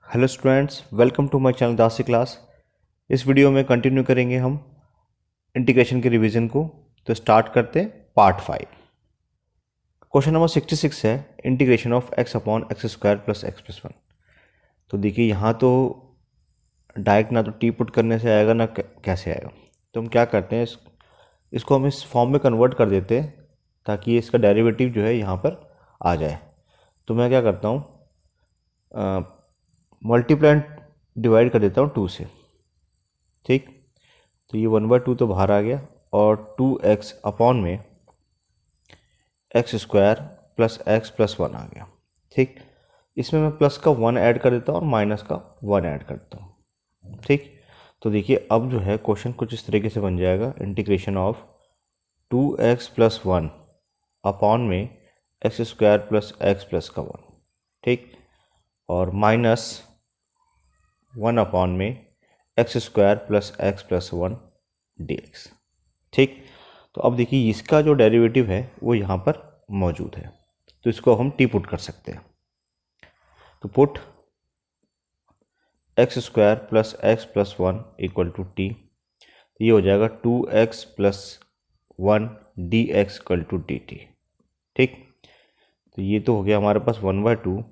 Hello students, welcome to my channel दासी class. इस वीडियो में कंटिन्यू करेंगे हम इंटीग्रेशन के रिवीजन को। तो स्टार्ट करते हैं पार्ट 5। क्वेश्चन नंबर 66 है integration of x upon x square plus x plus 1। तो देखिए यहाँ तो डायरेक्ट ना तो टी पुट करने से आएगा ना कैसे आएगा। तो हम क्या करते हैं, इसको हम इस फॉर्म में कन्वर्ट कर देते हैं ताकि इसका डेरिवेटिव जो है यहाँ पर आ जाए। तो मैं क्या करता हूँ, मल्टीप्लाई डिवाइड कर देता हूँ 2 से। ठीक, तो ये 1/2 तो बाहर आ गया और 2x अपॉन में x square plus x plus 1 आ गया। ठीक, इसमें मैं प्लस का 1 ऐड कर देता हूँ और माइनस का 1 ऐड कर देता हूँ। ठीक, तो देखिए अब जो है क्वेश्चन कुछ इस तरीके से बन जाएगा, integration of 2x plus 1 upon में x square plus x plus का 1। ठीक, और माइनस 1 अपॉन में x square plus x plus 1 dx। ठीक, तो अब देखिए इसका जो डेरिवेटिव है वो यहाँ पर मौजूद है, तो इसको हम टी पुट कर सकते हैं। तो put X square plus x plus 1 equal to T, ये हो जाएगा 2x plus 1 dx equal to dt। ठीक, तो ये तो हो गया हमारे पास 1/2,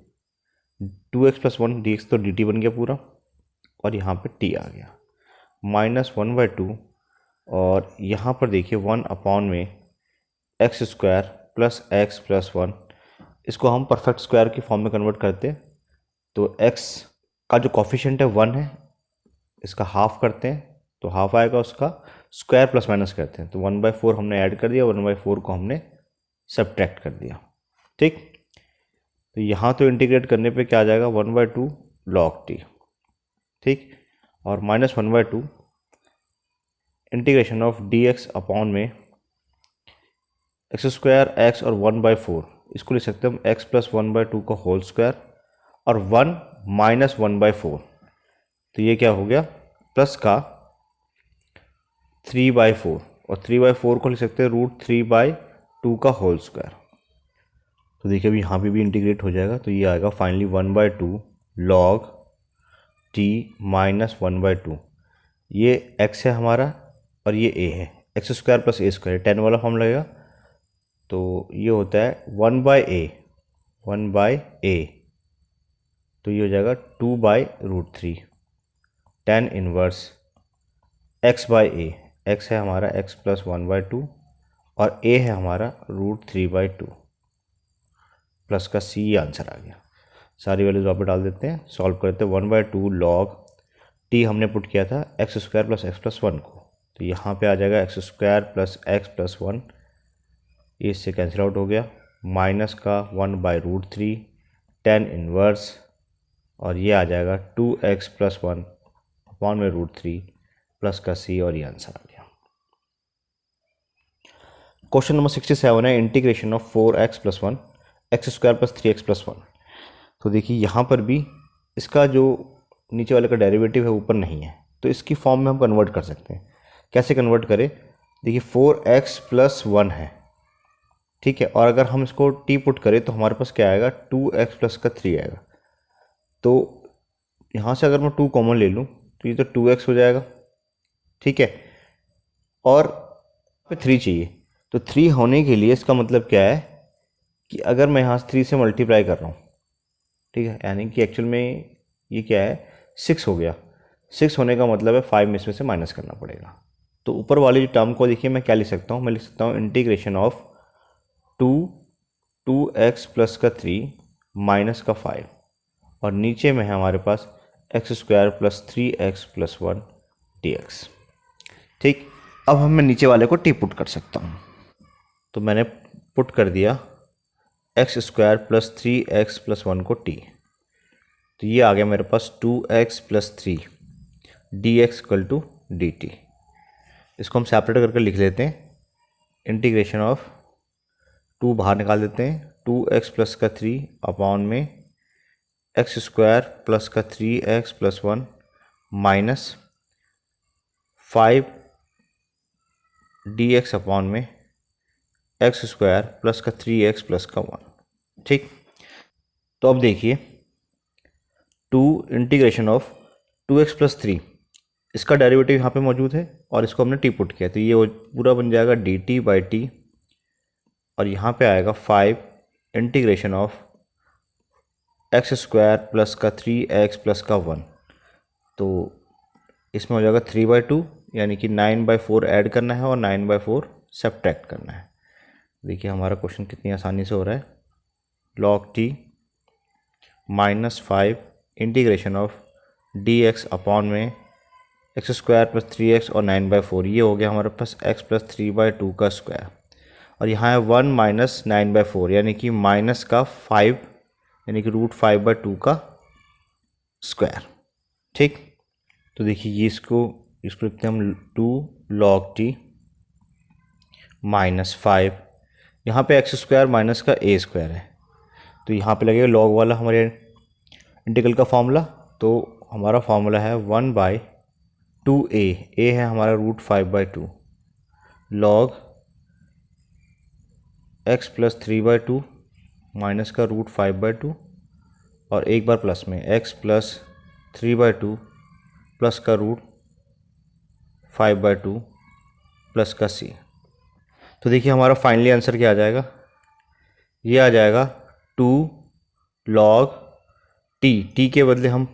2x प्लस 1 dx तो dt बन गया पूरा, और यहाँ पे t आ गया माइनस 1/2, और यहाँ पर देखिए 1 अपॉन में x square plus x plus 1। इसको हम परफेक्ट स्क्वायर की फॉर्म में कन्वर्ट करते हैं। तो x का जो कॉफिशिएंट है 1 है, इसका हाफ करते हैं तो हाफ आएगा, उसका स्क्वायर प्लस माइनस करते हैं तो 1/4 हमने ऐड कर दिया, 1/4 को हमने सब्ट्रैक्ट कर दिया। ठीक, तो यहाँ तो इंटीग्रेट करने पे क्या आ जाएगा 1/2 log t। ठीक, और minus 1/2 integration of dx upon में एक्स स्क्वायर एक्स और 1/4, इसको लिख सकते हैं हम x प्लस 1/2 का होल स्क्वायर और 1 माइनस 1/4। तो ये क्या हो गया, प्लस का 3/4, और 3/4 को लिख सकते हैं √3/2 का होल स्क्वायर। तो देखिए अभी यहाँ पे भी इंटीग्रेट हो जाएगा, तो ये आएगा फाइनली 1/2 log t माइनस 1/2। ये x है हमारा और ये a है, एक्स स्क्वायर प्लस ए स्क्वायर 10 वाला फॉर्म लगेगा। तो ये होता है 1/a, तो ये हो जाएगा 2/√3 tan इनवर्स x/a। x है हमारा x प्लस 1/2 और a है हमारा √3/2 प्लस का c, आंसर आ गया। सारी वैल्यूज वहाँ पर डाल देते हैं, सॉल्व करते हैं। 1/2 log t हमने पुट किया था x square plus x plus 1 को, तो यहाँ पे आ जाएगा x square plus x plus 1, ये इससे कैंसिल आउट हो गया, माइनस का 1/√3 tan इनवर्स, और ये आ जाएगा 2x प्लस 1 अपॉन में √3 प्लस का c, और ये आंसर आ गया। क्वेश्चन नंबर 67 है integration of 4x plus 1 x square plus 3x plus 1। तो देखिए यहाँ पर भी इसका जो नीचे वाले का डेरिवेटिव है ऊपर नहीं है, तो इसकी फॉर्म में हम कन्वर्ट कर सकते हैं। कैसे कन्वर्ट करें, देखिए 4x प्लस 1 है, ठीक है, और अगर हम इसको टी पुट करें तो हमारे पास क्या आएगा 2x प्लस का 3 आएगा। तो यहाँ से अगर मैं 2 कॉमन ले लूँ तो ये तो 2x हो जाएगा। ठीक है, और 3 चाहिए, तो 3 होने के लिए इसका मतलब क्या है कि अगर मैं यहाँ से 3 से मल्टीप्लाई कर रहा हूँ, ठीक है, यानी कि एक्चुअल में ये क्या है 6 हो गया। 6 होने का मतलब है 5 में इसमें से माइनस करना पड़ेगा। तो ऊपर वाली टर्म को देखिए मैं क्या लिख सकता हूँ, मैं लिख सकता हूँ इंटीग्रेशन ऑफ 2x प्लस का 3 माइनस का 5, और नीचे में है हमारे पास x square plus 3x plus 1 dx। ठीक, अब हम मैं नीचे वाले को टी पुट कर सकता हूँ, तो मैंने पुट कर दिया x square plus 3x plus 1 को टी, तो ये आ गया मेरे पास 2x plus 3 dx equal to dt। इसको हम सेपरेट करके लिख लेते हैं, इंटीग्रेशन ऑफ 2 बाहर निकाल देते हैं, 2x प्लस का 3 अपॉन में एक्स स्क्वायर प्लस का 3x plus 1 minus 5 dx upon में एक्स स्क्वायर प्लस का 3x प्लस का 1। ठीक, तो अब देखिए टू इंटीग्रेशन ऑफ 2x+3, इसका डेरिवेटिव यहाँ पे मौजूद है और इसको हमने टी पुट किया, तो ये पूरा बन जाएगा dt/t, और यहाँ पे आएगा 5 इंटीग्रेशन ऑफ x² प्लस का 3x प्लस का 1, तो इसमें हो जाएगा 3/2, यानी कि 9/4 ऐड करना है और 9/4 सब्ट्रैक्ट करना है। देखिए हमारा क्वेश्चन कितनी आसानी से हो रहा है। log t -5 integration of dx upon में x² प्लस 3x और 9/4, ये हो गया हमारे पास x प्लस 3/2 का स्क्वायर, और यहाँ है 1 माइनस 9/4, यानी कि माइनस का 5, यानी कि √5/2 का स्क्वायर। ठीक, तो देखिए ये इसको लिखते हैं हम 2 log t -5, यहाँ पे x² माइनस का a² है, तो यहाँ पे लगेगा log वाला हमारे इंटीग्रल का फॉर्मूला, तो हमारा फॉर्मूला है 1/2a, a है हमारा √5/2 log x प्लस 3/2 माइनस का √5/2, और एक बार प्लस में x प्लस 3/2 प्लस का √5/2 प्लस का c। तो देखिए हमारा फाइनली आंसर क्या आ जाएगा, ये आ जाएगा 2 log t के बदले हम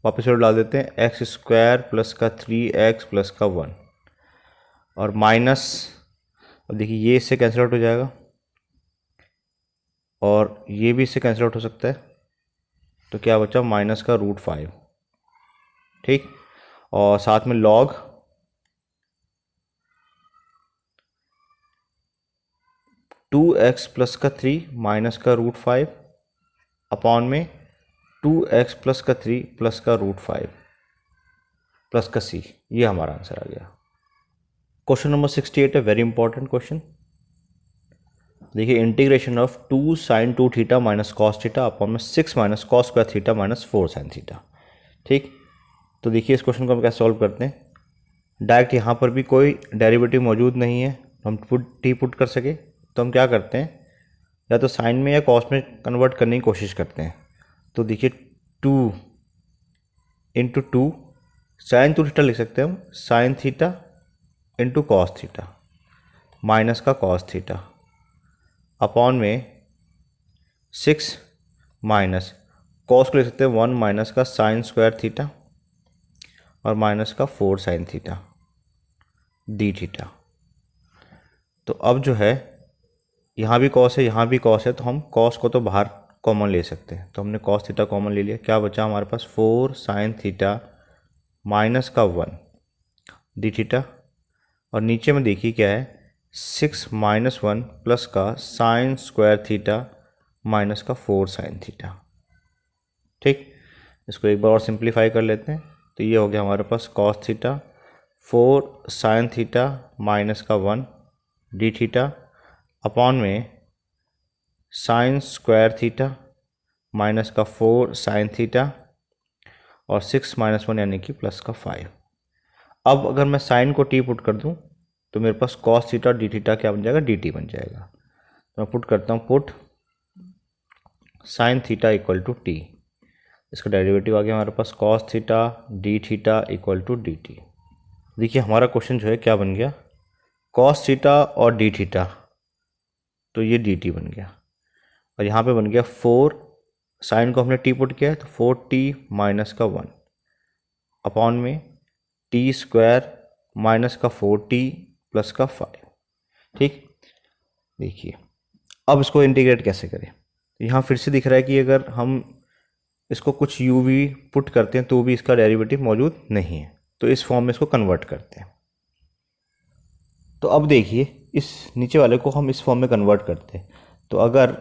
वापस और डाल देते हैं x² प्लस का 3x प्लस का 1, और माइनस, अब देखिए ये इससे कैंसिल आउट हो जाएगा और ये भी इससे कैंसिल आउट हो सकता है, तो क्या बचा माइनस का √5। ठीक, और साथ में log टू एक्स प्लस का 3 माइनस का √5 अपॉन में 2x प्लस का 3 प्लस का √5 प्लस का c, ये हमारा आंसर आ गया। क्वेश्चन नंबर 68 है, वेरी इंपॉर्टेंट क्वेश्चन। देखिए integration of 2 sin 2 theta minus cos theta upon में 6 minus cos square theta minus 4 sin theta. ठीक, तो देखिए इस क्वेश्चन को हम कैसे सॉल्व करते हैं। डायरेक्ट यहाँ पर भी कोई डेरिवेटिव मौजूद नहीं है, हम टी पुट कर सके, तो हम क्या करते हैं, या तो साइन में या कॉस में कन्वर्ट करने की कोशिश करते हैं। तो देखिए 2 इंटू 2 साइन 2 थीटा लिख सकते हैं हम, sine theta into cos theta minus का कॉस थीटा अपॉन में 6 माइनस कॉस को लिख सकते हैं 1 माइनस का साइन स्क्वायर थीटा और माइनस का 4 साइन थीटा डी थीटा। तो अब जो है यहाँ भी कॉस है यहाँ भी कॉस है, तो हम कॉस को तो बाहर कॉमन ले सकते हैं, तो हमने कॉस थीटा कॉमन ले लिया। क्या बचा हमारे पास 4 साइन थीटा माइनस का 1 डी थीटा, और नीचे में देखिए क्या है 6 माइनस 1 प्लस का साइन स्क्वायर थीटा माइनस का 4 साइन थीटा। ठीक, इसको एक बार और सिंप्लीफाई कर लेते हैं, तो ये हो गया हमारे पास cos theta 4 sine theta minus का 1 डी थीटा अपॉन में साइन स्क्वायर थीटा माइनस का 4 साइन थीटा और 6 माइनस 1 यानी कि प्लस का 5। अब अगर मैं साइन को टी पुट कर दूं तो मेरे पास कॉस थीटा डी थीटा क्या बन जाएगा, डी टी बन जाएगा। तो मैं पुट करता हूँ, put sine theta equal to t, इसका डेरिवेटिव आ गया हमारे पास cos theta d theta equal to d t. देखिए हमारा क्वेश्चन जो है क्या बन गया, कॉस थीटा और डी थीटा, तो ये डी टी बन गया, और यहाँ पे बन गया 4 साइन को हमने टी पुट किया है, तो 4t माइनस का 1 अपॉन में टी स्क्वायर माइनस का 4t प्लस का 5। ठीक, देखिए अब इसको इंटीग्रेट कैसे करें। यहाँ फिर से दिख रहा है कि अगर हम इसको कुछ u भी पुट करते हैं तो भी इसका डेरिवेटिव मौजूद नहीं है, तो इस फॉर्म में इसको कन्वर्ट करते हैं। तो अब देखिए इस नीचे वाले को हम इस फॉर्म में कन्वर्ट करते हैं, तो अगर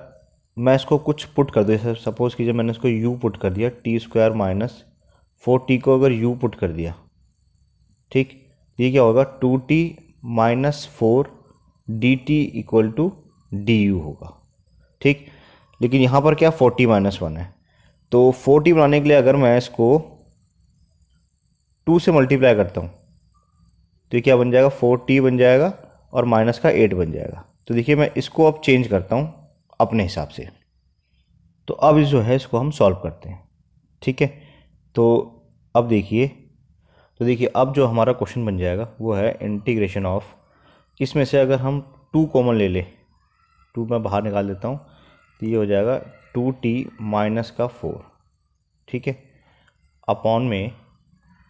मैं इसको कुछ पुट कर दूँ, सपोज़ कीजिए मैंने इसको u पुट कर दिया, टी स्क्वायर माइनस 4t को अगर u पुट कर दिया, ठीक, ये क्या होगा 2t minus 4 dt equal to du होगा। ठीक, लेकिन यहाँ पर क्या 4t माइनस 1 है, तो 4t बनाने के लिए अगर मैं इसको 2 से मल्टीप्लाई करता हूँ तो ये क्या बन जाएगा 4t बन जाएगा और माइनस का 8 बन जाएगा। तो देखिए मैं इसको अब चेंज करता हूँ अपने हिसाब से, तो अब जो है इसको हम सॉल्व करते हैं। ठीक है, तो अब देखिए, अब जो हमारा क्वेश्चन बन जाएगा वो है इंटीग्रेशन ऑफ, इसमें से अगर हम 2 कॉमन ले लें, 2 मैं बाहर निकाल देता हूँ, तो ये हो जाएगा 2t माइनस का 4, ठीक है, अपॉन में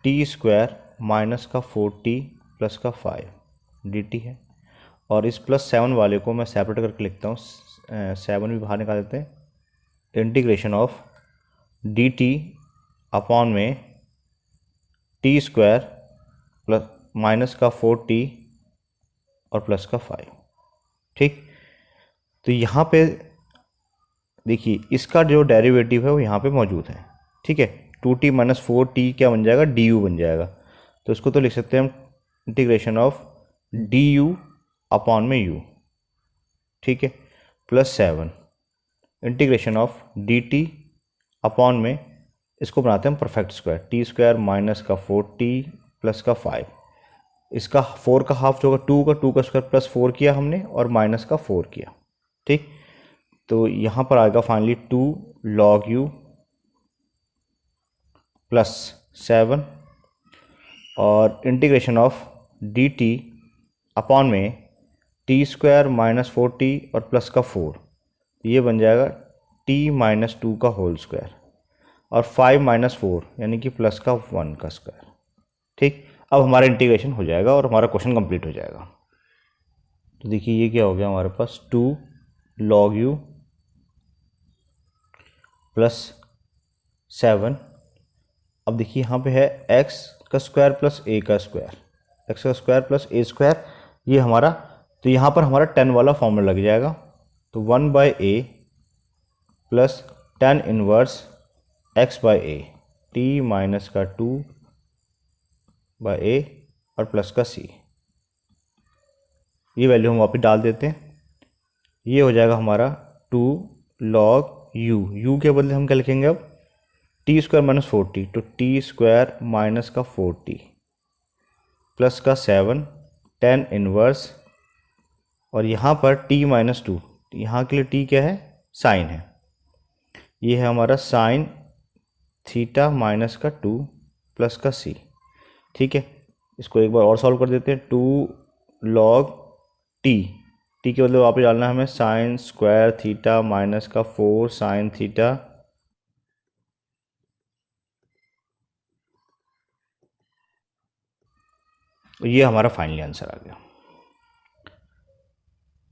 टी स्क्वायर माइनस का 4t प्लस का 5 dt है। और इस +7 वाले को मैं सेपरेट करके लिखता हूँ, 7 भी बाहर निकाल देते हैं। इंटीग्रेशन ऑफ dt अपॉन में टी स्क्वायर प्लस माइनस का 4t और प्लस का 5, ठीक। तो यहाँ पे देखिए इसका जो डेरिवेटिव है वो यहाँ पे मौजूद है, ठीक है। 2t माइनस 4t क्या बन जाएगा, du बन जाएगा। तो इसको तो लिख सकते हैं हम इंटीग्रेशन ऑफ du अपॉन में u, ठीक है, +7 इंटीग्रेशन ऑफ dt अपॉन में, इसको बनाते हैं हम perfect square, T square minus का 4t प्लस का 5, इसका 4 का हाफ जो होगा 2 का स्क्वायर प्लस 4 किया हमने और माइनस का 4 किया, ठीक। तो यहाँ पर आएगा फाइनली 2 log u +7 और इंटीग्रेशन ऑफ dt अपॉन में टी स्क्वायर माइनस 4t और प्लस का 4, ये बन जाएगा t माइनस 2 का होल स्क्वायर और 5 माइनस 4 यानी कि प्लस का 1 का स्क्वायर, ठीक। अब हमारा इंटीग्रेशन हो जाएगा और हमारा क्वेश्चन कंप्लीट हो जाएगा। तो देखिए ये क्या हो गया हमारे पास, 2 log u +7। अब देखिए यहाँ पे है x का स्क्वायर प्लस a का स्क्वायर, x का स्क्वायर प्लस a स्क्वायर, ये हमारा, तो यहाँ पर हमारा 10 वाला फॉर्मूला लग जाएगा। तो 1/a plus tan inverse x/a, t minus का 2/a और प्लस का c, ये वैल्यू हम वापस डाल देते हैं। ये हो जाएगा हमारा 2 log u के बदले हम क्या लिखेंगे अब, टी स्क्वायर माइनस 4t, तो टी स्क्वायर माइनस का 4t प्लस का 7 tan इनवर्स, और यहाँ पर t माइनस 2, यहाँ के लिए t क्या है, साइन है, ये है हमारा साइन थीटा माइनस का 2 प्लस का c, ठीक है। इसको एक बार और सॉल्व कर देते हैं, 2 log t के बदले वापस डालना है हमें साइन स्क्वायर थीटा माइनस का 4 साइन थीटा, ये हमारा फाइनली आंसर आ गया।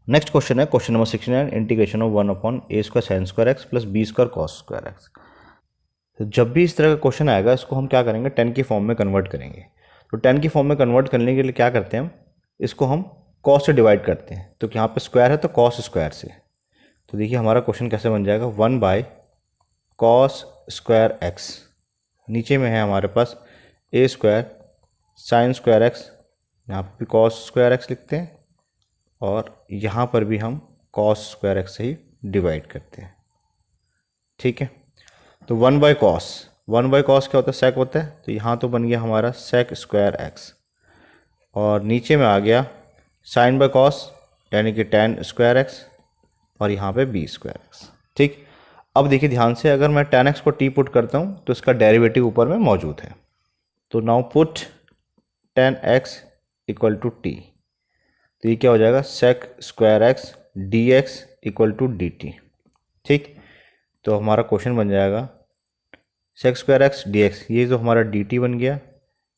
नेक्स्ट क्वेश्चन है question number 69, integration of 1/a² sin square x plus b² cos square x. तो जब भी इस तरह का क्वेश्चन आएगा इसको हम क्या करेंगे, 10 की फॉर्म में कन्वर्ट करेंगे। तो 10 की फॉर्म में कन्वर्ट करने के लिए क्या करते हैं हम, इसको हम कॉस से डिवाइड करते हैं, तो यहाँ पे स्क्वायर है तो कॉस स्क्वायर से। तो देखिए हमारा क्वेश्चन कैसे बन जाएगा, 1/cos स्क्वायर एक्स, नीचे में है हमारे पास a² साइन स्क्वायर एक्स, यहाँ पर भी कॉस स्क्वायर एक्स लिखते हैं और यहाँ पर भी हम कॉस स्क्वायर एक्स से ही डिवाइड करते हैं, ठीक है। तो 1/cos क्या होता है, सेक होता है, तो यहाँ तो बन गया हमारा सेक स्क्वायर एक्स, और नीचे में आ गया साइन बाय कॉस यानी कि tan स्क्वायर एक्स, और यहाँ पे b स्क्वायर एक्स, ठीक। अब देखिए ध्यान से, अगर मैं tan x को t पुट करता हूँ तो इसका डेरिवेटिव ऊपर में मौजूद है। तो now put tan x equal to t, तो ये क्या हो जाएगा, sec square X dx equal to dt, ठीक। तो हमारा क्वेश्चन बन जाएगा सेक स्क्वायर एक्स dx, ये जो हमारा dt बन गया,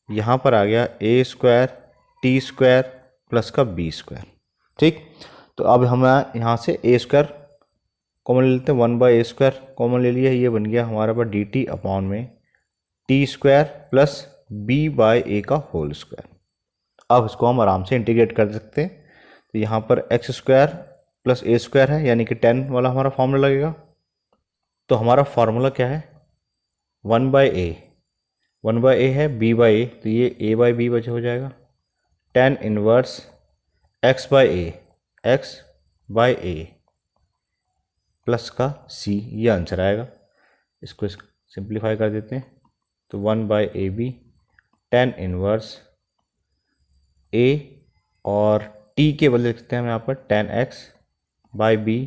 यहाँ पर आ गया a² t² प्लस का b², ठीक। तो अब हम यहाँ से a² कॉमन ले लेते हैं, 1/a² कॉमन ले लिया, ये बन गया हमारा पर dt अपॉन में t² प्लस b/a का होल स्क्वायर। अब इसको हम आराम से इंटीग्रेट कर सकते हैं। तो यहाँ पर x² प्लस a² है यानी कि 10 वाला हमारा फॉर्मूला लगेगा। तो हमारा फार्मूला क्या है, 1/a, 1/a है b/a, तो ये a/b बचे हो जाएगा, tan inverse x/a, x/a plus का c, ये आंसर आएगा। इसको सिंप्लीफाई कर देते हैं, तो 1/ab tan इनवर्स a और t के बदले लिखते हैं हम यहाँ पर tan x/b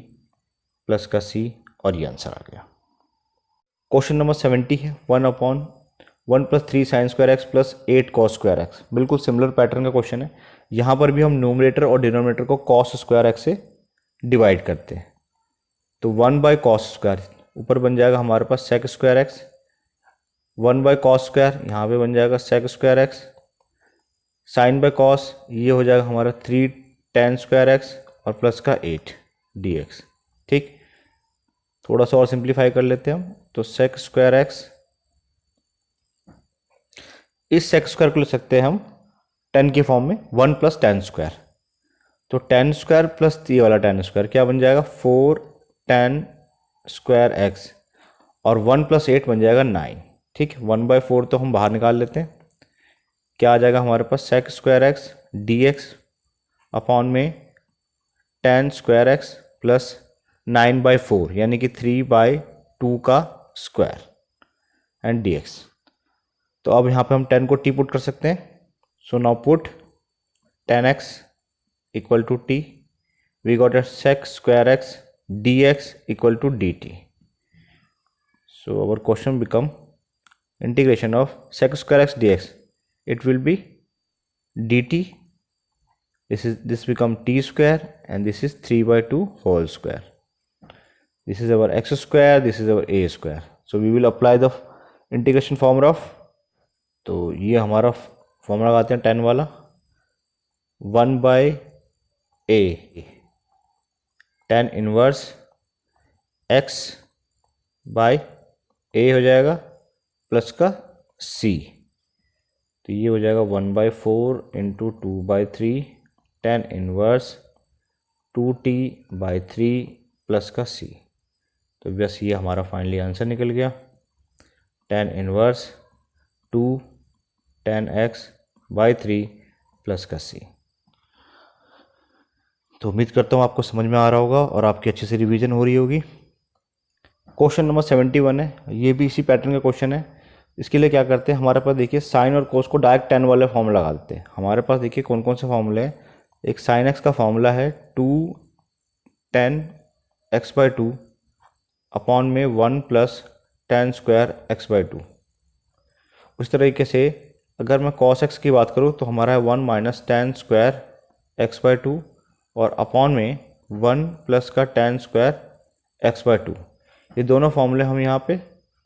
प्लस का c, और ये आंसर आ गया। क्वेश्चन नंबर 70 है, 1/a² 1+3 sin² x plus 8 cos² x। बिल्कुल सिमिलर पैटर्न का क्वेश्चन है। यहाँ पर भी हम न्यूमरेटर और डिनोमिनेटर को cos² x से डिवाइड करते हैं। तो 1/cos², ऊपर बन जाएगा हमारे पास sec² x, 1/cos², यहाँ पे बन जाएगा sec² x, sin/cos ये हो जाएगा हमारा 3 tan² x और प्लस का 8 dx। ठीक, थोड़ा सा और सिंप्लीफाई कर लेते हैं हम। तो sec² x, इस sec² को लिख सकते हैं हम tan के फॉर्म में 1 + tan²। तो tan² प्लस ये वाला tan² क्या बन जाएगा 4 tan² x और 1 + 8 बन जाएगा 9। ठीक, 1/4 तो हम बाहर निकाल लेते हैं। क्या आ जाएगा हमारे पास sec² x dx अपॉन में tan² x प्लस 9/4 यानी कि 3/2 का स्क्वायर एंड dx। तो अब यहाँ पे हम 10 को t पुट कर सकते हैं। So now put tan x equal to t, we got a sec² x dx equal to dt। So our question become integration of sec² x dx, it will be dt, this become t² and this is 3/2 whole square. This is our x², this is our a². So we will apply the integration formula of, तो ये हमारा formula लगाते हैं tan वाला, 1/a tan inverse x by a हो जाएगा plus का c। तो ये हो जाएगा 1/4 into 2/3 tan inverse 2t/3 plus का c। तो बस ये हमारा फाइनली आंसर निकल गया, tan inverse 2 tan x/3 plus का c। तो उम्मीद करता हूँ आपको समझ में आ रहा होगा और आपकी अच्छे से रिवीजन हो रही होगी। क्वेश्चन नंबर 71 है, ये भी इसी पैटर्न का क्वेश्चन है। इसके लिए क्या करते हैं, हमारे पास देखिए साइन और कोस को डायरेक्ट tan वाले फॉर्मूला लगा देते हैं। हमारे पास देखिए कौन कौन से फॉर्मूले हैं। एक sin x का फॉर्मूला है 2 tan x/2 अपॉन में 1 + tan² x/2। उस तरीके से अगर मैं cos x की बात करूँ तो हमारा है 1 - tan² x/2 और अपॉन में 1 प्लस का tan² x/2। ये दोनों फॉर्मूले हम यहाँ पे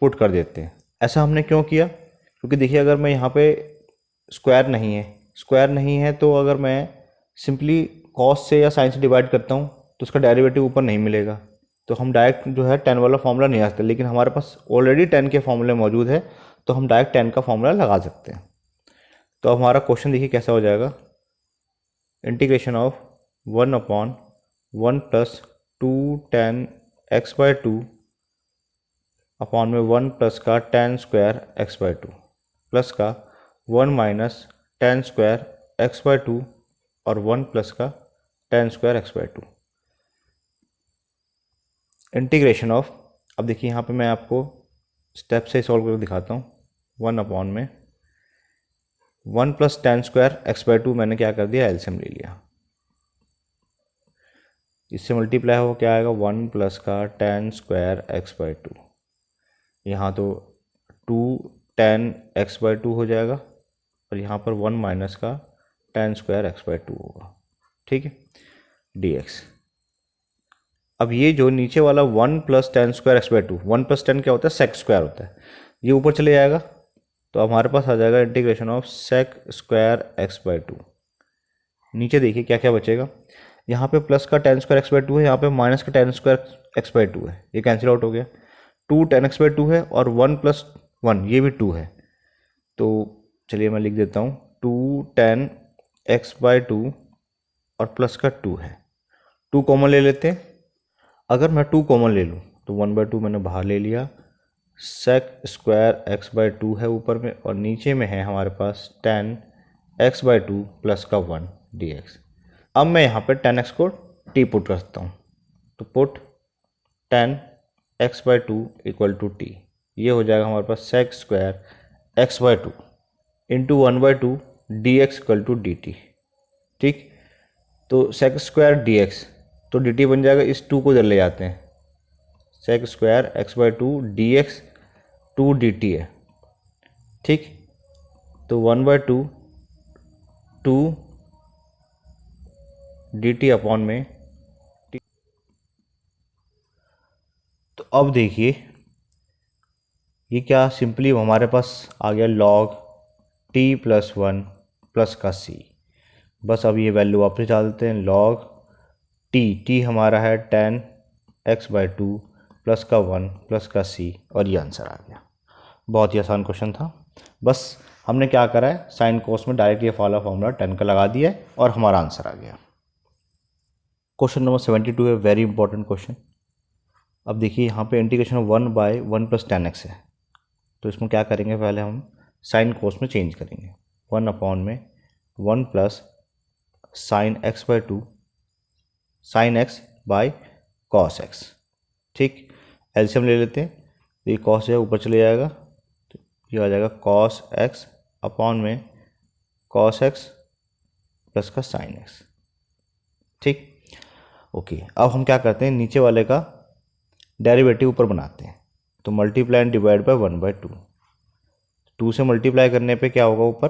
पुट कर देते हैं। ऐसा हमने क्यों किया, क्योंकि देखिए अगर मैं यहाँ पे स्क्वायर नहीं है तो अगर मैं सिंपली cos से या sin से डिवाइड करता हूँ तो उसका डेरिवेटिव ऊपर नहीं मिलेगा। तो हम डायरेक्ट जो है tan वाला फॉर्मूला नहीं आ सकते, लेकिन हमारे पास ऑलरेडी tan के फॉर्मूले मौजूद है तो हम डायरेक्ट tan का फॉर्मूला लगा सकते हैं। तो अब हमारा क्वेश्चन देखिए कैसा हो जाएगा, integration of 1/1 + 2 tan x/2 upon में 1 प्लस का tan² x/2 प्लस का 1 - tan² x/2 और 1 प्लस का tan² x/2 इंटीग्रेशन ऑफ। अब देखिए यहाँ पे मैं आपको स्टेप से सॉल्व करके दिखाता हूँ। 1 अपॉन में 1 + tan² x/2 मैंने क्या कर दिया, एलसीएम ले लिया। इससे मल्टीप्लाई हो क्या आएगा 1 प्लस का tan² x/2। यहाँ तो 2 tan x/2 हो जाएगा और यहाँ पर 1 माइनस का tan² x/2 होगा। ठीक है, dx। अब ये जो नीचे वाला 1 + tan² x/2, 1 + tan क्या होता है, sec² होता है, ये ऊपर चले जाएगा तो हमारे पास आ जाएगा इंटीग्रेशन ऑफ sec² x/2। नीचे देखिए क्या क्या बचेगा, यहाँ पे प्लस का tan² x/2 है, यहाँ पे माइनस का tan² x/2 है, ये कैंसिल आउट हो गया। 2 tan x/2 है और 1 + 1 ये भी 2 है। तो चलिए मैं लिख देता हूँ 2 tan x/2 और प्लस का 2 है। 2 कॉमन ले लेते हैं। अगर मैं 2 कॉमन ले लूँ तो 1/2 मैंने बाहर ले लिया, sec² x/2 है ऊपर में और नीचे में है हमारे पास tan x/2 प्लस का 1 dx। अब मैं यहाँ पे tan x को t पुट कर सकता हूँ, तो put tan x/2 equal to t, ये हो जाएगा हमारे पास sec² x/2 into 1/2 dx equal to dt। ठीक, तो sec² dx तो dt बन जाएगा, इस 2 को इधर ले जाते हैं, sec² x/2 dx 2 dt है। ठीक। तो 1/2 2 dt अपॉन में। तो अब देखिए ये क्या सिंपली हमारे पास आ गया log t+1 प्लस का c। बस अब ये वैल्यू वापस डाल देते हैं। log t हमारा है 10x/2 प्लस का 1 प्लस का c, और ये आंसर आ गया। बहुत ही आसान क्वेश्चन था। बस हमने क्या करा है, साइन कोस में डायरेक्ट ये फॉर्मूला 10 का लगा दिया है और हमारा आंसर आ गया। क्वेश्चन नंबर 72 है, वेरी इंपॉर्टेंट क्वेश्चन। अब देखिए यहाँ पे इंटीग्रेशन 1/1 + 10x है, तो इसमें क्या करेंगे, पहले हम साइन कोस में चेंज करेंगे। 1 अपॉन में 1 plus sine x/2 sine x by cos x। ठीक, एलसीएम ले लेते हैं। तो ये कॉस है ऊपर चले जाएगा, तो ये आ जाएगा कॉस x अपॉन में कॉस x प्लस का साइन x। ठीक, ओके। अब हम क्या करते हैं, नीचे वाले का डेरिवेटिव ऊपर बनाते हैं। तो मल्टीप्लाई एंड डिवाइड बाय 1/2। 2 से मल्टीप्लाई करने पे क्या होगा, ऊपर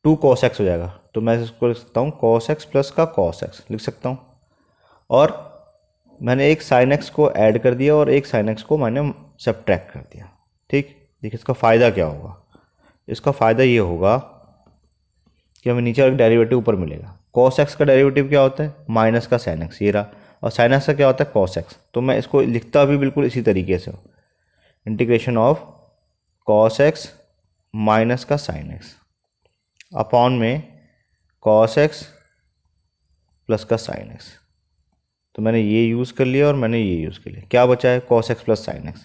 2 cos x हो जाएगा। तो मैं इसको लिख सकता हूँ cos x प्लस का cos x लिख सकता हूँ। और मैंने एक sin x को ऐड कर दिया और एक sin x को मैंने सब्ट्रैक्ट कर दिया। ठीक, देखिए इसका फ़ायदा क्या होगा। इसका फ़ायदा ये होगा कि हमें नीचे वाला डेरिवेटिव ऊपर मिलेगा। cos x का डेरिवेटिव क्या होता है, माइनस का sin x, ये रहा। और sin x का क्या होता है, cos x। तो मैं इसको लिखता भी बिल्कुल इसी तरीके से, integration of cos x minus का sin x अपॉन में cos x प्लस का sin x। तो मैंने ये यूज़ कर लिया और मैंने ये यूज़ कर लिया। क्या बचा है, cos x plus sin x।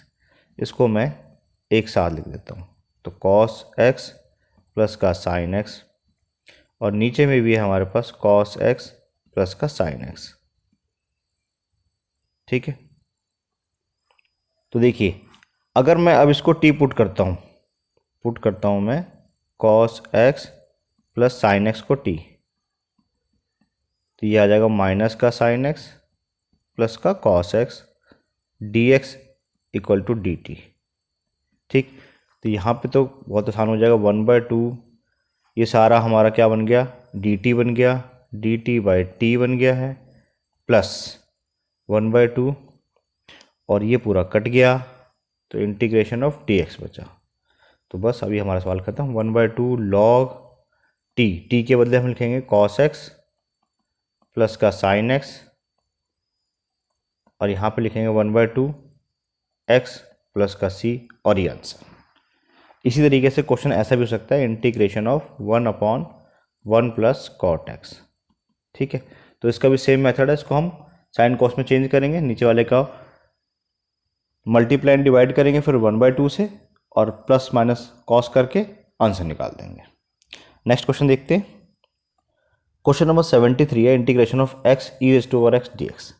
इसको मैं एक साथ लिख देता हूँ। तो cos x प्लस का sin x, और नीचे में भी है हमारे पास cos x प्लस का sin x। ठीक है, तो देखिए अगर मैं अब इसको t पुट करता हूँ मैं cos x plus sin x को t, तो ये आ जाएगा माइनस का sin x प्लस का cos x dx equal to dt। ठीक, तो यहाँ पे तो बहुत आसान हो जाएगा। 1/2 ये सारा हमारा क्या बन गया, dt बन गया, dt/t बन गया है, प्लस 1/2 और ये पूरा कट गया, तो इंटीग्रेशन ऑफ dx बचा। तो बस अभी हमारा सवाल खत्म। 1/2 log t के बदले हम लिखेंगे cos x प्लस का sin x, और यहाँ पे लिखेंगे 1/2 x प्लस का c, और ये आंसर। इसी तरीके से क्वेश्चन ऐसा भी हो सकता है, integration of 1/1 plus cot x। ठीक है, तो इसका भी सेम मेथड है। इसको हम साइन कॉस में चेंज करेंगे, नीचे वाले का मल्टीप्लाई एंड डिवाइड करेंगे फिर 1/2 से, और प्लस माइनस कॉस करके आंसर निकाल देंगे। नेक्स्ट क्वेश्चन देखते हैं। क्वेश्चन नंबर 73 है, integration of x e⁻x dx।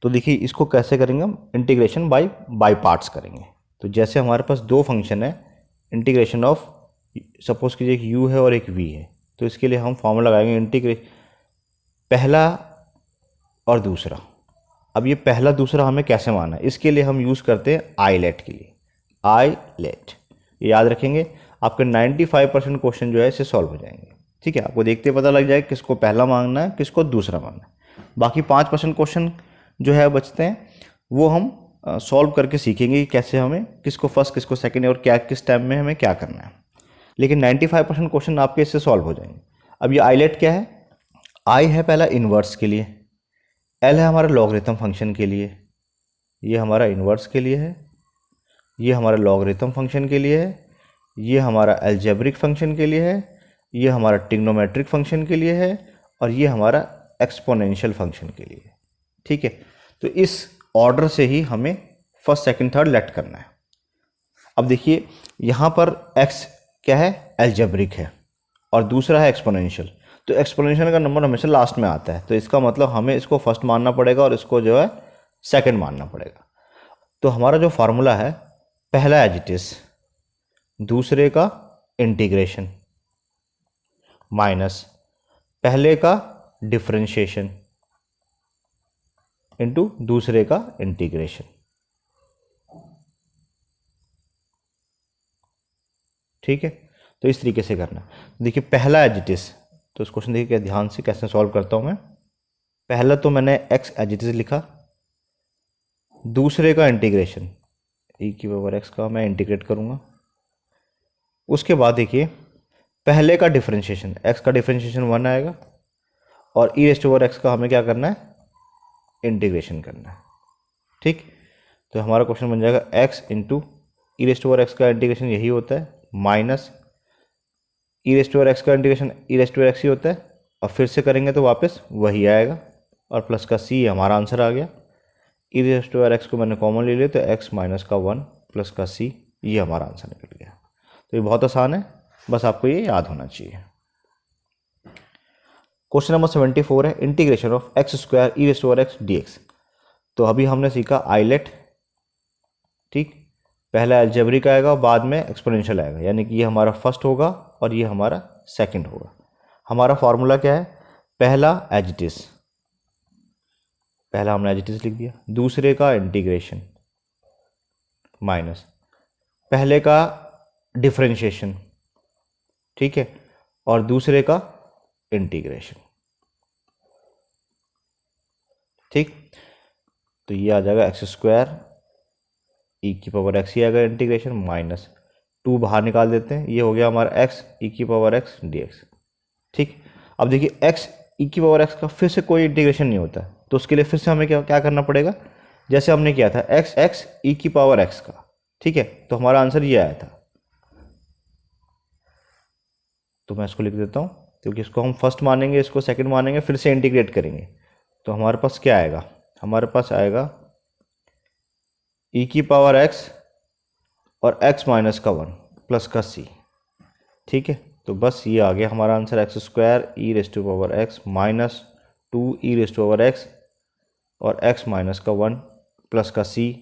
तो देखिए इसको कैसे करेंगे हम, इंटीग्रेशन बाय पार्ट्स करेंगे। तो जैसे हमारे पास दो फंक्शन है, इंटीग्रेशन ऑफ, सपोज कीजिए एक u है और एक v है, तो इसके लिए हम फॉर्मूला लगाएंगे इंटीग्रेट पहला और दूसरा। अब ये पहला दूसरा हमें कैसे मानना है, इसके लिए हम यूज़ करते हैं आईलेट के लिए। आईलेट ये याद रखेंगे, आपके 95% क्वेश्चन जो है इससे सॉल्व हो जाएंगे। ठीक है, आपको देखते पता लग जाए किसको पहला मांगना है किसको दूसरा मांगना है। बाकी 5% क्वेश्चन जो है बचते हैं, वो हम सॉल्व करके सीखेंगे कि कैसे हमें किसको फर्स्ट किसको सेकंड और क्या किस टाइम में हमें क्या करना है। लेकिन 95% क्वेश्चन आपके इससे सॉल्व हो जाएंगे। अब ये आईलेट क्या है, आई है पहला इन्वर्स के लिए, एल है हमारा लॉगरिथम फंक्शन के लिए, ये हमारा इन्वर्स के लिए है, ये हमारा लॉगरिथम फंक्शन के लिए है, ये हमारा अलजेब्रिक फंक्शन के लिए है, ये हमारा ट्रिग्नोमेट्रिक फंक्शन के लिए है, और ये हमारा एक्सपोनेंशियल फंक्शन के लिए है। ठीक है, तो इस ऑर्डर से ही हमें फर्स्ट सेकंड थर्ड लेट करना है। अब देखिए यहाँ पर x क्या है, अलजेब्रिक है, और दूसरा है एक्सपोनेंशियल। तो एक्सपोनेंशियल का नंबर हमेशा लास्ट में आता है, तो इसका मतलब हमें इसको फर्स्ट मानना पड़ेगा और इसको जो है सेकंड मानना पड़ेगा। तो हमारा जो फार्मूला है, पहला एज इट इज, दूसरे का इंटीग्रेशन माइनस पहले का डिफरेंशिएशन इनटू दूसरे का इंटीग्रेशन। ठीक है, तो इस तरीके से करना है। देखिए पहला एज इट इज़, तो इस क्वेश्चन देखिए ध्यान से कैसे सॉल्व करता हूँ मैं। पहला तो मैंने x एज इट इज़ लिखा, दूसरे का इंटीग्रेशन e की पावर x का मैं इंटीग्रेट करूँगा। उसके बाद देखिए पहले का डिफरेंशिएशन, x का डिफरेंशिएशन 1 आएगा और e रेस्ट ओवर x का हमें क्या करना है, इंटीग्रेशन करना है। ठीक, तो हमारा क्वेश्चन बन जाएगा x into e rest over x का इंटीग्रेशन यही होता है, minus e rest over x का integration e rest over x ही होता है, और फिर से करेंगे तो वापस वही आएगा, और प्लस का c हमारा आंसर आ गया। ई रेस्ट ओवर एक्स को मैंने कॉमन ले लिया तो x माइनस का 1 प्लस का c, ये हमारा आंसर निकल गया। तो ये बहुत आसान है, बस आपको ये याद होना चाहिए। क्वेश्चन नंबर 74 है integration of x square E rest over x dx। तो अभी हमने सीखा आइलेट, ठीक, पहला अलजेब्रिक आएगा बाद में एक्सपोनेंशियल आएगा, यानी कि ये हमारा फर्स्ट होगा और ये हमारा सेकंड होगा। हमारा फॉर्मूला क्या है, पहला एज इट इज, पहला हमने एज इट इज लिख दिया, दूसरे का इंटीग्रेशन माइनस पहले का डिफरेंशिएशन, ठीक है, और दूसरे का इंटीग्रेशन। ठीक, तो ये आ जाएगा एक्स स्क्वायर ई की पावर एक्स ही आएगा इंटीग्रेशन, माइनस 2 बाहर निकाल देते हैं, ये हो गया हमारा एक्स ई की पावर एक्स dx। ठीक, अब देखिए एक्स ई की पावर एक्स का फिर से कोई इंटीग्रेशन नहीं होता, तो उसके लिए फिर से हमें क्या करना पड़ेगा, जैसे हमने किया था एक्स एक्स ई की पावर एक्स का। ठीक है, तो हमारा आंसर ये आया था, तो मैं इसको लिख देता हूँ, क्योंकि इसको हम फर्स्ट मानेंगे, इसको सेकंड मानेंगे, फिर से इंटीग्रेट करेंगे, तो हमारे पास क्या आएगा, हमारे पास आएगा ई की पावर एक्स और x माइनस का 1 प्लस का c। ठीक है, तो बस ये आ गया हमारा answer, X square E raised to power X minus 2 E raised to power X और x माइनस का 1 प्लस का c।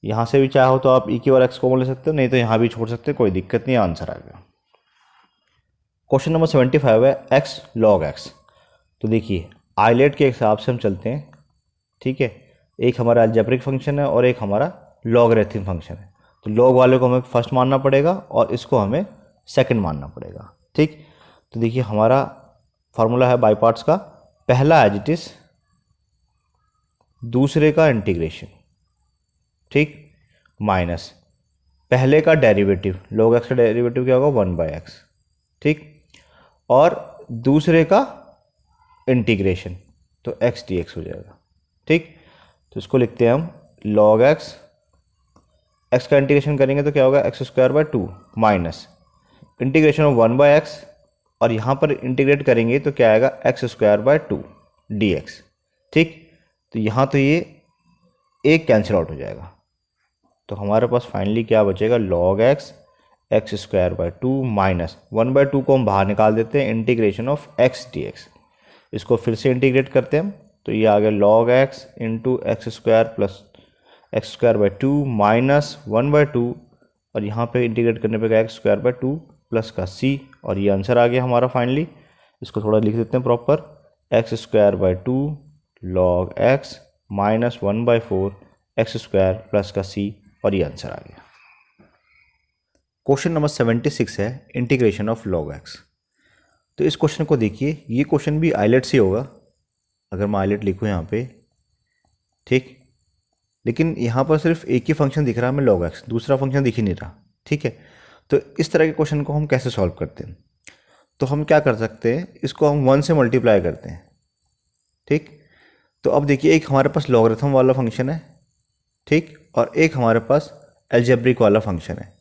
यहाँ से भी चाहो तो आप ई की पावर एक्स को ले सकते हो, नहीं तो यहाँ भी छोड़ सकते हो, कोई दिक्कत नहीं, आंसर आ गया। क्वेश्चन नंबर 75 है एक्स लॉग एक्स। तो देखिए आइलेट के हिसाब से हम चलते हैं, ठीक है, एक हमारा अलजेब्रिक फंक्शन है और एक हमारा लॉगरिथम फंक्शन है, तो लॉग वाले को हमें फर्स्ट मानना पड़ेगा और इसको हमें सेकंड मानना पड़ेगा। ठीक, तो देखिए हमारा फार्मूला है बाई पार्ट्स का, पहला एज इट इज, दूसरे का इंटीग्रेशन, ठीक, माइनस पहले का डेरिवेटिव, लॉग एक्स का डेरिवेटिव क्या होगा 1/x, ठीक, और दूसरे का इंटीग्रेशन तो x dx हो जाएगा। ठीक, तो इसको लिखते हैं हम log x, x का इंटीग्रेशन करेंगे तो क्या होगा x square by 2 minus integration of 1/x, और यहाँ पर इंटीग्रेट करेंगे तो क्या आएगा एक्स स्क्वायर बाय 2 dx। ठीक, तो यहाँ तो ये एक कैंसिल आउट हो जाएगा, तो हमारे पास फाइनली क्या बचेगा log x x square by 2 minus 1/2 को हम बाहर निकाल देते हैं, इंटीग्रेशन ऑफ x dx। इसको फिर से इंटीग्रेट करते हैं हम, तो ये आ गया log x into x square plus x square by 2 minus 1/2, और यहाँ पे इंटीग्रेट करने पे गया एक्स स्क्वायर बाई 2 प्लस का c, और ये आंसर आ गया हमारा फाइनली। इसको थोड़ा लिख देते हैं proper, x square by 2 log x minus 1/4 x square plus का c, और ये आंसर आ गया। क्वेश्चन नंबर 76 है इंटीग्रेशन ऑफ log x। तो इस क्वेश्चन को देखिए, ये क्वेश्चन भी आइलेट से होगा, अगर मैं आइलेट लिखूँ यहाँ पे, ठीक, लेकिन यहाँ पर सिर्फ एक ही फंक्शन दिख रहा है हमें log x, दूसरा फंक्शन दिख ही नहीं रहा। ठीक है, तो इस तरह के क्वेश्चन को हम कैसे सॉल्व करते हैं, तो हम क्या कर सकते हैं, इसको हम 1 से मल्टीप्लाई करते हैं। ठीक, तो अब देखिए एक हमारे पास लॉगरिथम वाला फंक्शन है, ठीक, और एक हमारे पास अलजेब्रिक वाला फंक्शन है,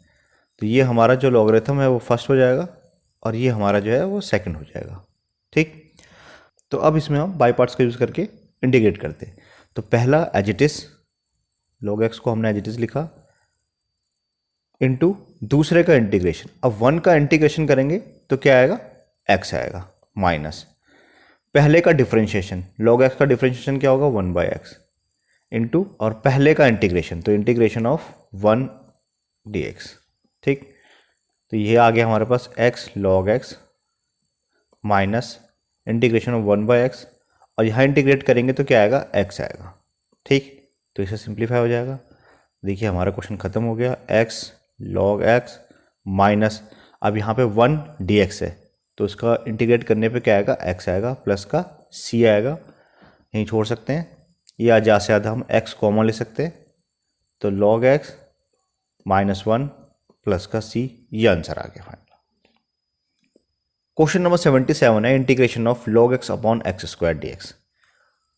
तो ये हमारा जो लॉगरिथम है वो फर्स्ट हो जाएगा और ये हमारा जो है वो सेकंड हो जाएगा। ठीक, तो अब इसमें हम बाई पार्ट्स का यूज़ करके इंटीग्रेट करते हैं। तो पहला as it is, log x को हमने एज इट इज़ लिखा, इनटू दूसरे का इंटीग्रेशन, अब 1 का इंटीग्रेशन करेंगे तो क्या आएगा x आएगा, माइनस पहले का डिफरेंशिएशन, log x का डिफरेंशिएशन क्या होगा 1/x, इनटू और पहले का इंटीग्रेशन, तो इंटीग्रेशन ऑफ 1 dx। ठीक, तो ये आ गया हमारे पास x log x minus integration of 1/x, और यहाँ इंटीग्रेट करेंगे तो क्या आएगा x आएगा। ठीक, तो इसे सिंप्लीफाई हो जाएगा। देखिए हमारा क्वेश्चन ख़त्म हो गया, x log x माइनस, अब यहाँ पे 1 dx है तो इसका इंटीग्रेट करने पे क्या आएगा, x आएगा प्लस का c आएगा, यहीं छोड़ सकते हैं, या ज़्यादा से ज़्यादा हम x कॉमन ले सकते हैं, तो log x -1 प्लस का c, ये आंसर आ गया फाइनल। क्वेश्चन नंबर 77 है integration of log x upon x square D x.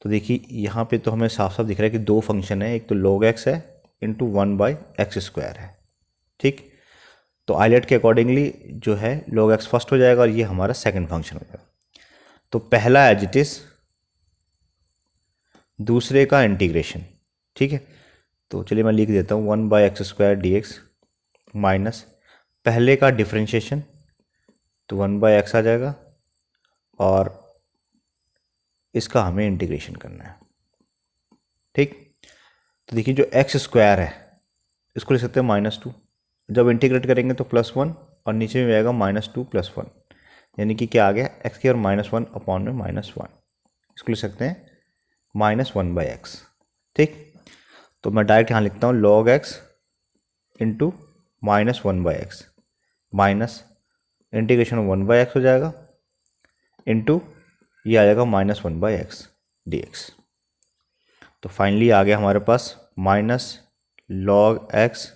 तो देखिए यहाँ पे तो हमें साफ साफ दिख रहा है कि दो फंक्शन है, एक तो log x है इंटू 1/x स्क्वायर है, ठीक। तो आइलेट के अकॉर्डिंगली जो है log x फर्स्ट हो जाएगा और ये हमारा सेकंड फंक्शन हो जाएगा। तो पहला एज इट इज, दूसरे का इंटीग्रेशन, ठीक है। तो चलिए मैं लिख देता हूँ 1/x square D x minus पहले का डिफ्रेंशिएशन, तो 1/x आ जाएगा और इसका हमें इंटीग्रेशन करना है, ठीक। तो देखिए जो x स्क्वायर है इसको लिख सकते हैं -2, जब इंटीग्रेट करेंगे तो +1 और नीचे में आएगा -2 + 1, यानी कि क्या आ गया, x की और -1 अपॉन में -1, इसको लिख सकते हैं -1/x, ठीक। तो मैं डायरेक्ट यहाँ लिखता हूँ log x into -1/x minus integration 1/x हो जाएगा इंटू ये आ जाएगा -1/x dx। तो फाइनली आ गया हमारे पास -log x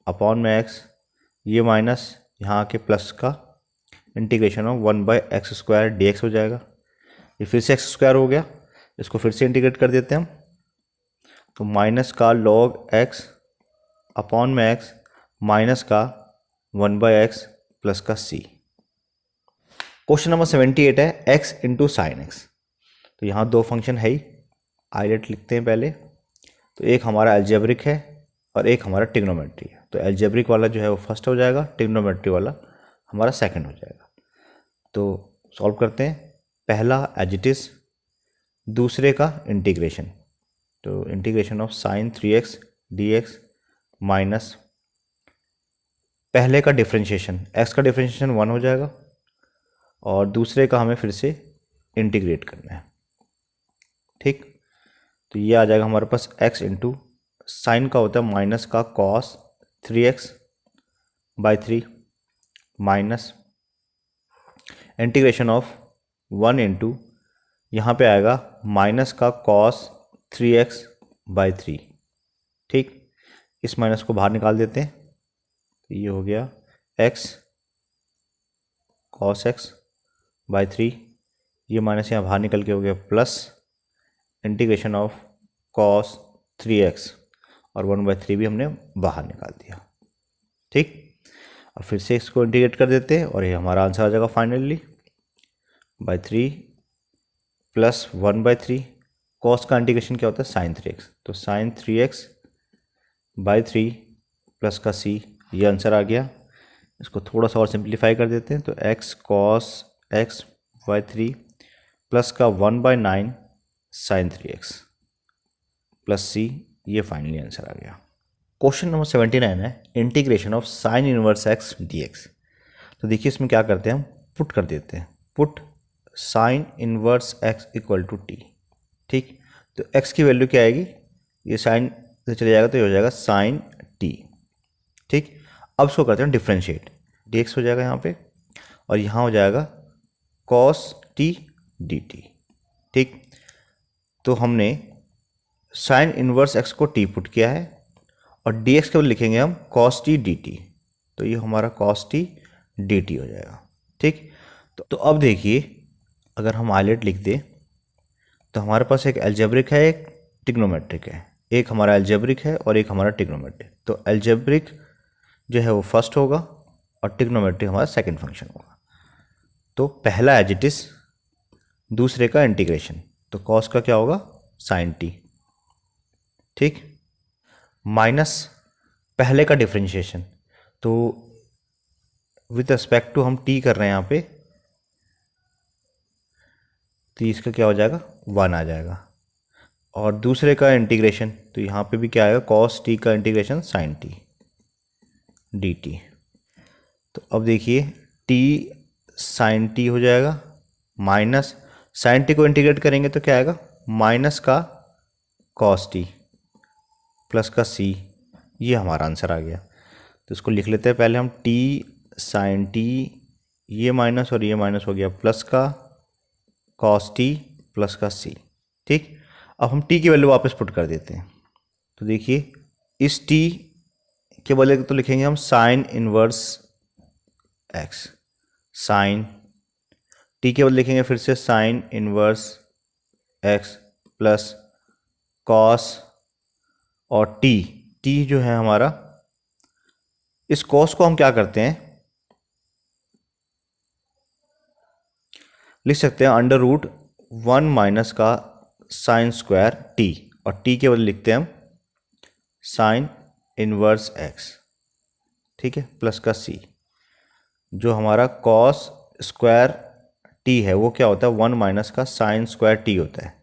अपॉन में x, ये माइनस यहाँ के प्लस का integration of 1/x square dx हो जाएगा। ये फिर से x स्क्वायर हो गया, इसको फिर से इंटीग्रेट कर देते हैं हम, तो माइनस का log x अपॉन में x माइनस का 1/x प्लस का c। क्वेश्चन नंबर 78 है x इंटू साइन एक्स। तो यहाँ दो फंक्शन है ही, आइलेट लिखते हैं पहले। तो एक हमारा एल्जेब्रिक है और एक हमारा ट्रिग्नोमेट्री है। तो एल्जेब्रिक वाला जो है वो फर्स्ट हो जाएगा, ट्रिग्नोमेट्री वाला हमारा सेकंड हो जाएगा। तो सॉल्व करते हैं, पहला एज इट इज, दूसरे का इंटीग्रेशन, तो integration of sine 3x dx minus पहले का डिफ्रेंशिएशन, x का डिफ्रेंशिएशन 1 हो जाएगा और दूसरे का हमें फिर से इंटीग्रेट करना है, ठीक। तो ये आ जाएगा हमारे पास x इंटू साइन का होता है माइनस का cos 3x/3 minus integration of 1 into यहाँ पे आएगा माइनस का cos 3x/3, ठीक। इस माइनस को बाहर निकाल देते हैं, तो ये हो गया x cos x/3, ये माइनस यहाँ बाहर निकल के हो गया plus integration of cos 3x और 1/3 भी हमने बाहर निकाल दिया, ठीक। अब फिर से इसको इंटीग्रेट कर देते हैं और ये हमारा आंसर आ जाएगा फाइनली /3 प्लस 1/3। cos का इंटीग्रेशन क्या होता है, sin 3x, तो sin 3x/3 प्लस का c, ये आंसर आ गया। इसको थोड़ा सा और सिंप्लीफाई कर देते हैं, तो x cos x/3 प्लस का 1/9 sin 3x प्लस c, ये फाइनली आंसर आ गया। क्वेश्चन नंबर 79 है integration of sine inverse x dx। तो देखिए इसमें क्या करते हैं, हम पुट कर देते हैं, put sine inverse x equal to t, ठीक। तो x की वैल्यू क्या आएगी, ये साइन से चले जाएगा तो ये हो जाएगा साइन t, ठीक। अब इसको करते हैं डिफ्रेंशिएट, dx हो जाएगा यहाँ पे और यहाँ हो जाएगा cos t dt, ठीक। तो हमने साइन इनवर्स x को t पुट किया है और dx केवल लिखेंगे हम cos t dt, तो ये हमारा cos t dt हो जाएगा, ठीक। तो अब देखिए अगर हम आइलेट लिख दें तो हमारे पास एक एल्जेब्रिक है, एक ट्रिग्नोमेट्रिक है, एक हमारा एल्जेब्रिक है और एक हमारा ट्रिग्नोमेट्रिक। तो एल्जेब्रिक जो है वो फर्स्ट होगा और ट्रिग्नोमेट्रिक हमारा सेकंड फंक्शन होगा। तो पहला एज इट इज, दूसरे का इंटीग्रेशन, तो cos का क्या होगा sin t, ठीक, माइनस पहले का डिफ्रेंशिएशन, तो विथ रिस्पेक्ट टू हम t कर रहे हैं यहाँ पे, तो इसका क्या हो जाएगा 1 आ जाएगा, और दूसरे का इंटीग्रेशन, तो यहाँ पे भी क्या आएगा cos t का इंटीग्रेशन sin t dt। तो अब देखिए t sin t हो जाएगा माइनस sin t को इंटीग्रेट करेंगे तो क्या आएगा माइनस का cos t प्लस का c, ये हमारा आंसर आ गया। तो इसको लिख लेते हैं पहले हम, टी साइन टी, ये माइनस और ये माइनस हो गया प्लस का कॉस टी प्लस का सी। ठीक, अब हम टी की वैल्यू वापस पुट कर देते हैं। तो देखिए इस टी के बदले तो लिखेंगे हम sine inverse X, sine T के बदले लिखेंगे फिर से sine inverse X plus cos, और टी जो है हमारा, इस कॉस को हम क्या करते हैं, लिख सकते हैं अंडर रूट 1 माइनस का साइन स्क्वायर टी, और टी के बदले लिखते हैं हम साइन इनवर्स एक्स, ठीक है, प्लस का सी। जो हमारा कॉस स्क्वायर टी है वो क्या होता है, 1 माइनस का साइन स्क्वायर टी होता है।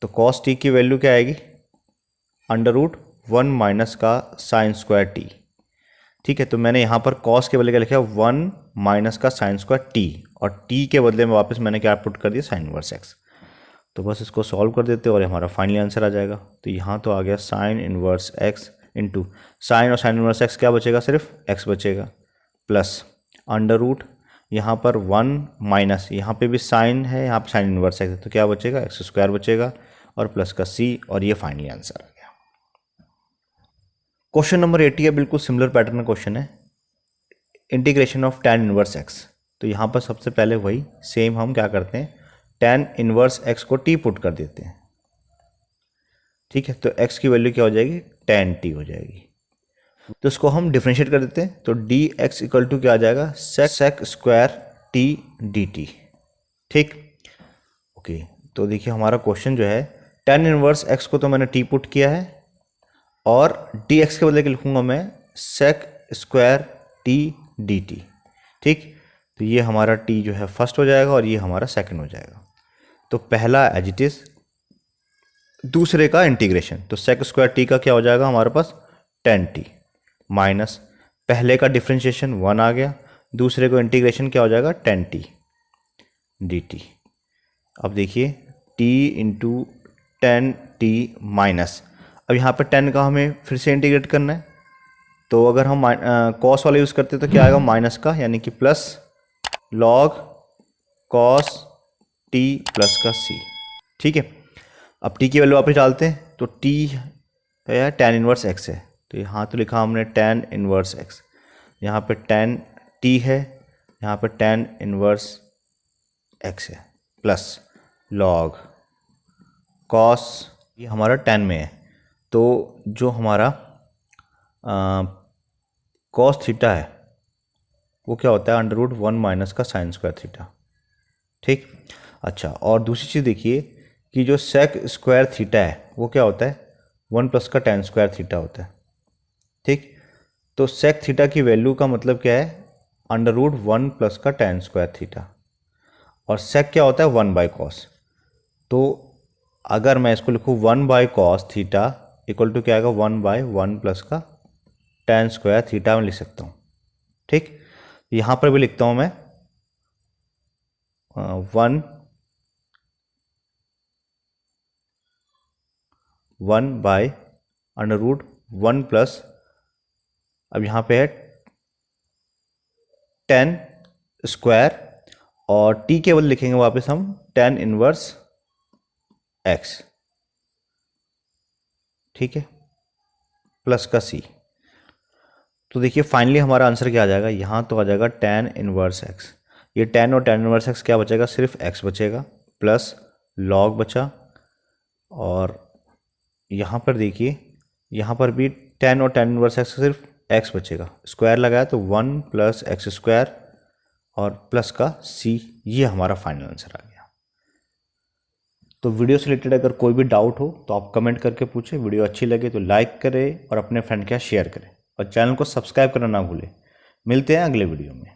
तो कॉस टी की वैल्यू क्या आएगी, अंडर रूट 1 माइनस का साइन स्क्वायर टी। ठीक है, तो मैंने यहाँ पर कॉस के बदले क्या लिखा, 1 माइनस का साइन स्क्वायर टी, और टी के बदले में वापस मैंने क्या पुट कर दिया, साइन इनवर्स एक्स। तो बस इसको सॉल्व कर देते और हमारा फाइनली आंसर आ जाएगा। तो यहाँ तो आ गया sign inverse x into sine, और साइन इनवर्स एक्स क्या बचेगा, सिर्फ एक्स बचेगा, प्लस अंडर रूट यहाँ पर 1 माइनस, यहाँ पे भी साइन है, यहाँ पे साइन इनवर्स एक्स है, तो क्या बचेगा, एक्स स्क्वायर बचेगा, और प्लस का सी, और ये फाइनली आंसर आ गया। क्वेश्चन नंबर 80 है, बिल्कुल सिमिलर पैटर्न क्वेश्चन है, integration of tan inverse x. तो यहाँ पर सबसे पहले वही सेम हम क्या करते हैं, tan इनवर्स एक्स को t पुट कर देते हैं। ठीक है, तो x की वैल्यू क्या हो जाएगी, tan t हो जाएगी। तो इसको हम डिफरेंशिएट कर देते हैं, तो dx इक्वल टू क्या आ जाएगा, sec स्क्वायर t dt। ठीक, ओके, तो देखिए हमारा क्वेश्चन जो है, tan इनवर्स x को तो मैंने t पुट किया है, और dx के बदले लिखूंगा मैं sec स्क्वायर t dt। ठीक, तो ये हमारा t जो है फर्स्ट हो जाएगा और ये हमारा सेकंड हो जाएगा। तो पहला एज इट इज, दूसरे का इंटीग्रेशन, तो sec स्क्वायर t का क्या हो जाएगा हमारे पास, tan t, माइनस पहले का डिफ्रेंशिएशन 1 आ गया, दूसरे को इंटीग्रेशन क्या हो जाएगा, tan t dt। अब देखिए t into tan t minus, अब यहाँ पर 10 का हमें फिर से इंटीग्रेट करना है, तो अगर हम कॉस वाला यूज़ करते तो क्या आएगा, माइनस का, यानी कि plus log cos T plus का सी। ठीक है, अब टी की वैल्यू वापस डालते हैं, तो टी है tan इनवर्स एक्स है, तो यहाँ तो लिखा हमने tan इनवर्स एक्स, यहाँ पे tan टी है, यहाँ पे tan इनवर्स एक्स है, प्लस लॉग कॉस, ये हमारा tan में है, तो जो हमारा कॉस थीटा है वो क्या होता है, अंडर रूट 1 माइनस का साइन स्क्वायर थीटा। ठीक, अच्छा, और दूसरी चीज़ देखिए कि जो सेक स्क्वायर थीटा है वो क्या होता है, 1 प्लस का tan स्क्वायर थीटा होता है। ठीक, तो सेक थीटा की वैल्यू का मतलब क्या है, अंडर रूट 1 प्लस का tan स्क्वायर थीटा, और सेक क्या होता है, 1 बाई कॉस। तो अगर मैं इसको लिखूँ 1 by cos theta equal to क्या आएगा, 1 बाई 1 प्लस का tan स्क्वायर थीटा में लिख सकता हूँ। ठीक, यहाँ पर भी लिखता हूँ मैं 1 बाई अंडर रूट 1 प्लस, अब यहाँ पे है tan स्क्वायर, और t केवल लिखेंगे वापस हम tan इनवर्स x। ठीक है, प्लस का c। तो देखिए फाइनली हमारा आंसर क्या आ जाएगा, यहाँ तो आ जाएगा tan इनवर्स x, ये tan और tan इनवर्स x क्या बचेगा, सिर्फ x बचेगा, प्लस log बचा, और यहाँ पर देखिए यहाँ पर भी tan और tan इनवर्स x सिर्फ x बचेगा, स्क्वायर लगाया तो 1 प्लस एक्स स्क्वायर और प्लस का c, ये हमारा फाइनल आंसर आ गया। तो वीडियो से रिलेटेड अगर कोई भी डाउट हो तो आप कमेंट करके पूछें, वीडियो अच्छी लगे तो लाइक करें और अपने फ्रेंड के साथ शेयर करें, और चैनल को सब्सक्राइब करना ना भूलें। मिलते हैं अगले वीडियो में।